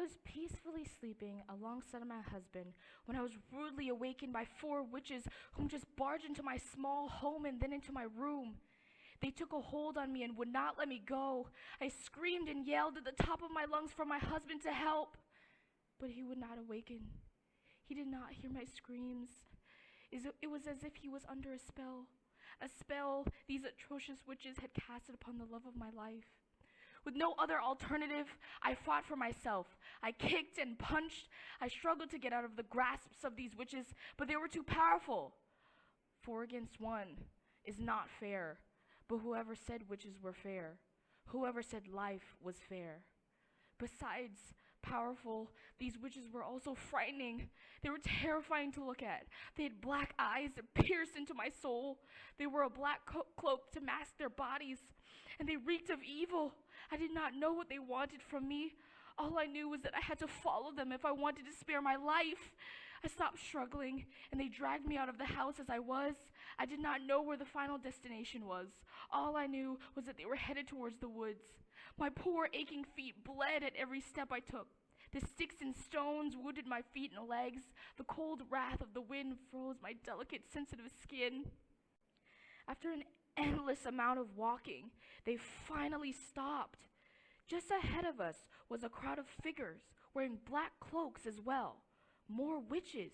was peacefully sleeping alongside my husband when I was rudely awakened by 4 witches whom just barged into my small home and then into my room. They took a hold on me and would not let me go. I screamed and yelled at the top of my lungs for my husband to help, but he would not awaken. He did not hear my screams. It was as if he was under a spell these atrocious witches had casted upon the love of my life. With no other alternative, I fought for myself. I kicked and punched. I struggled to get out of the grasps of these witches, but they were too powerful. 4 against 1 is not fair, but whoever said witches were fair, whoever said life was fair. Besides powerful, these witches were also frightening. They were terrifying to look at. They had black eyes that pierced into my soul. They wore a black cloak to mask their bodies, and they reeked of evil. I did not know what they wanted from me. All I knew was that I had to follow them if I wanted to spare my life. I stopped struggling, and they dragged me out of the house as I was. I did not know where the final destination was. All I knew was that they were headed towards the woods. My poor aching feet bled at every step I took. The sticks and stones wounded my feet and legs. The cold wrath of the wind froze my delicate, sensitive skin. After an endless amount of walking, they finally stopped. Just ahead of us was a crowd of figures wearing black cloaks as well. More witches.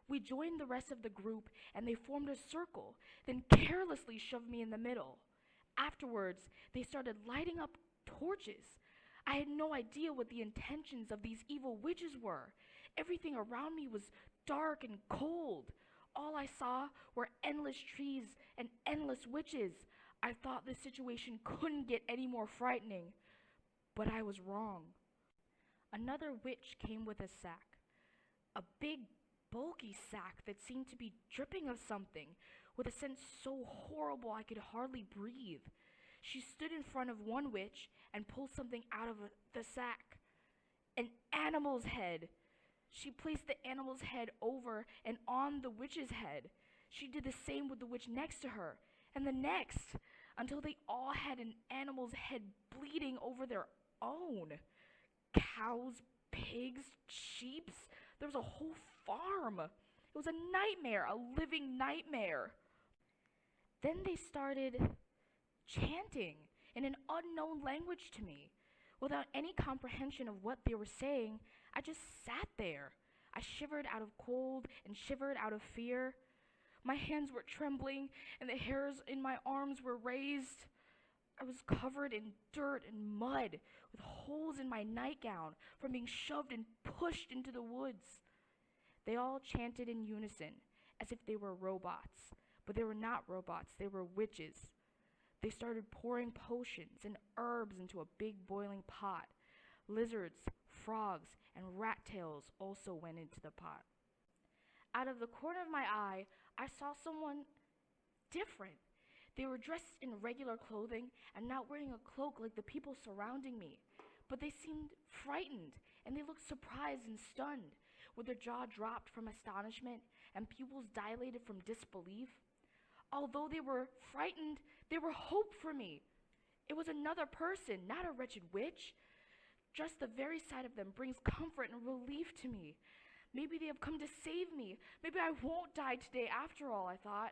We joined the rest of the group and they formed a circle, then carelessly shoved me in the middle. Afterwards, they started lighting up torches. I had no idea what the intentions of these evil witches were. Everything around me was dark and cold. All I saw were endless trees and endless witches. I thought this situation couldn't get any more frightening, but I was wrong. Another witch came with a sack, a big, bulky sack that seemed to be dripping of something, with a scent so horrible I could hardly breathe. She stood in front of one witch and pulled something out of the sack. An animal's head. She placed the animal's head over and on the witch's head. She did the same with the witch next to her, and the next, until they all had an animal's head bleeding over their own. Cows, pigs, sheep. There was a whole farm. It was a nightmare, a living nightmare. Then they started chanting in an unknown language to me. Without any comprehension of what they were saying, I just sat there. I shivered out of cold and shivered out of fear. My hands were trembling and the hairs in my arms were raised. I was covered in dirt and mud, with holes in my nightgown from being shoved and pushed into the woods. They all chanted in unison, as if they were robots. But they were not robots, they were witches. They started pouring potions and herbs into a big boiling pot. Lizards, frogs, and rat tails also went into the pot. Out of the corner of my eye, I saw someone different. They were dressed in regular clothing and not wearing a cloak like the people surrounding me. But they seemed frightened, and they looked surprised and stunned, with their jaw dropped from astonishment and pupils dilated from disbelief. Although they were frightened, they were hope for me. It was another person, not a wretched witch. Just the very sight of them brings comfort and relief to me. Maybe they have come to save me. Maybe I won't die today after all, I thought.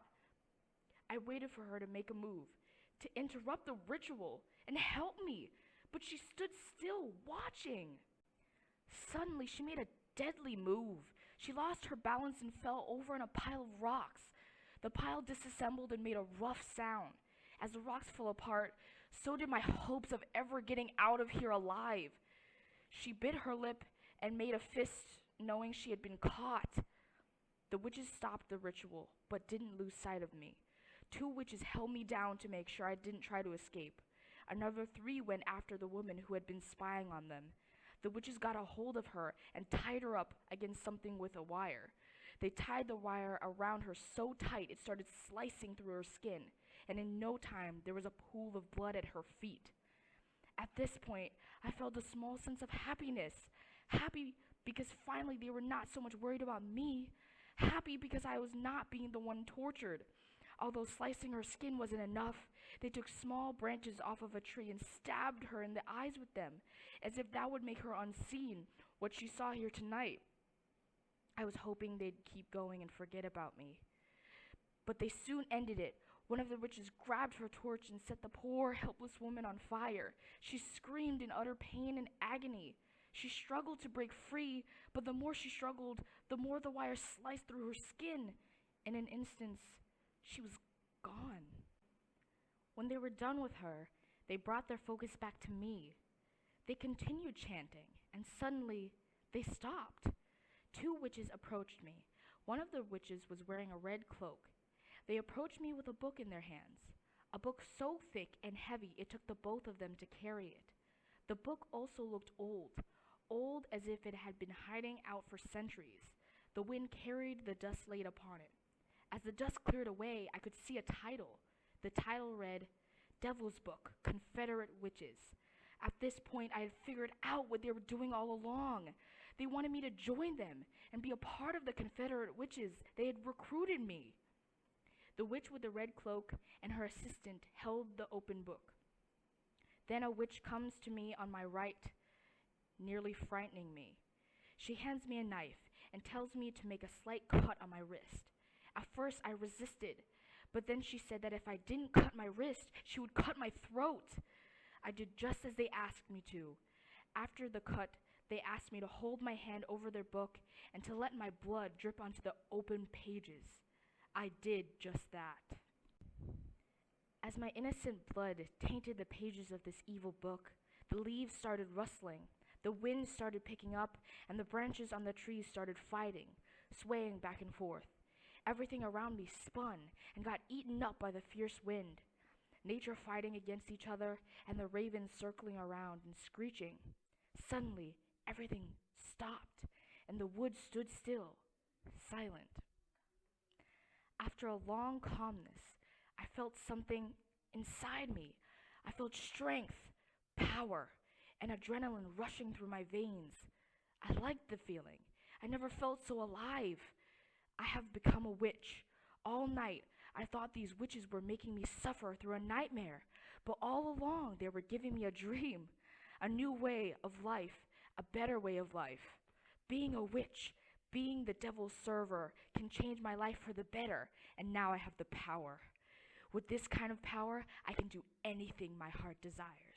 I waited for her to make a move, to interrupt the ritual and help me, but she stood still, watching. Suddenly, she made a deadly move. She lost her balance and fell over in a pile of rocks. The pile disassembled and made a rough sound. As the rocks fell apart, so did my hopes of ever getting out of here alive. She bit her lip and made a fist, knowing she had been caught. The witches stopped the ritual, but didn't lose sight of me. 2 witches held me down to make sure I didn't try to escape. Another 3 went after the woman who had been spying on them. The witches got a hold of her and tied her up against something with a wire. They tied the wire around her so tight it started slicing through her skin, and in no time there was a pool of blood at her feet. At this point, I felt a small sense of happiness. Happy because finally they were not so much worried about me. Happy because I was not being the one tortured. Although slicing her skin wasn't enough, they took small branches off of a tree and stabbed her in the eyes with them, as if that would make her unseen, what she saw here tonight. I was hoping they'd keep going and forget about me. But they soon ended it. One of the witches grabbed her torch and set the poor, helpless woman on fire. She screamed in utter pain and agony. She struggled to break free, but the more she struggled, the more the wire sliced through her skin. In an instant, she was gone. When they were done with her, they brought their focus back to me. They continued chanting, and suddenly, they stopped. 2 witches approached me. One of the witches was wearing a red cloak. They approached me with a book in their hands, a book so thick and heavy it took the both of them to carry it. The book also looked old as if it had been hiding out for centuries. The wind carried the dust laid upon it. As the dust cleared away, I could see a title. The title read, Devil's Book, Confederate Witches. At this point, I had figured out what they were doing all along. They wanted me to join them and be a part of the Confederate Witches. They had recruited me. The witch with the red cloak and her assistant held the open book. Then a witch comes to me on my right, nearly frightening me. She hands me a knife and tells me to make a slight cut on my wrist. At first, I resisted, but then she said that if I didn't cut my wrist, she would cut my throat. I did just as they asked me to. After the cut, they asked me to hold my hand over their book and to let my blood drip onto the open pages. I did just that. As my innocent blood tainted the pages of this evil book, the leaves started rustling, the wind started picking up, and the branches on the trees started fighting, swaying back and forth. Everything around me spun and got eaten up by the fierce wind, nature fighting against each other, and the ravens circling around and screeching. Suddenly, everything stopped, and the woods stood still, silent. After a long calmness, I felt something inside me. I felt strength, power, and adrenaline rushing through my veins. I liked the feeling. I never felt so alive. I have become a witch. All night, I thought these witches were making me suffer through a nightmare, but all along they were giving me a dream, a new way of life, a better way of life. Being a witch, being the devil's server, can change my life for the better, and now I have the power. With this kind of power, I can do anything my heart desires.